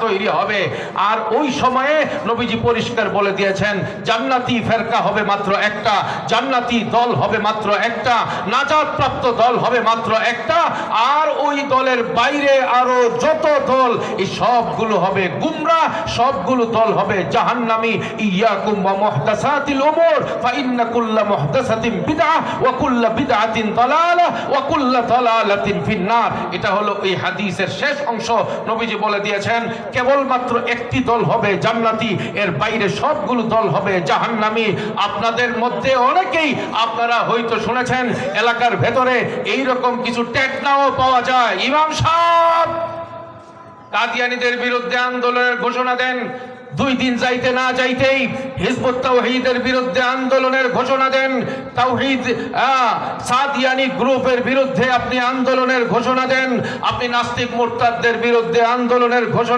তৈরি হবে। আর ওই সময়ে নবীজি পরিষ্কার বলে দিয়েছেন, জান্নাতি ফেরকা হবে মাত্র একটা, জান্নাতি দল হবে মাত্র একটা, নাজাত প্রাপ্ত দল হবে মাত্র একটা। আর ওই দলের বাইরে আরো যত দল, এই সবগুলো হবে গুমরাহ, সবগুলো দল হবে জাহান্নামী। ইয়াকুম ওয়া মুহদাসাতিল উমুর ফাইন্না কুল্লা মুহদাসাতিন বিদআহ ওয়া কুল্লা বিদআতিন দালালাহ ওয়া কুল্লা দালালাতিন ফিন্নার। এটা হলো এই হাদিসের শেষ অংশ। নবীজি বলে দিয়েছেন কেবলমাত্র একটি দল হবে জান্নাতি, এর বাইরে সবগুলো দল হবে জাহান্নামী। আপনাদের মধ্যে অনেকেই আপনারা হয়তো শুনেছেন এলাকার ভেতরে এইরকম কিছু টেকনাও পাওয়া যায়। ইমাম সাহেব কাদিয়ানীদের বিরুদ্ধে আন্দোলনের ঘোষণা দেন, 2 দিন যাইতে না যাইতেই হিজবুত তাওহীদের বিরুদ্ধে আন্দোলনের ঘোষণা দেন, তাওহীদ সাদিয়ানি গ্রুপের বিরুদ্ধে আপনি আন্দোলনের ঘোষণা দেন, আপনি নাস্তিক মুরতাদদের বিরুদ্ধে আন্দোলনের ঘোষণা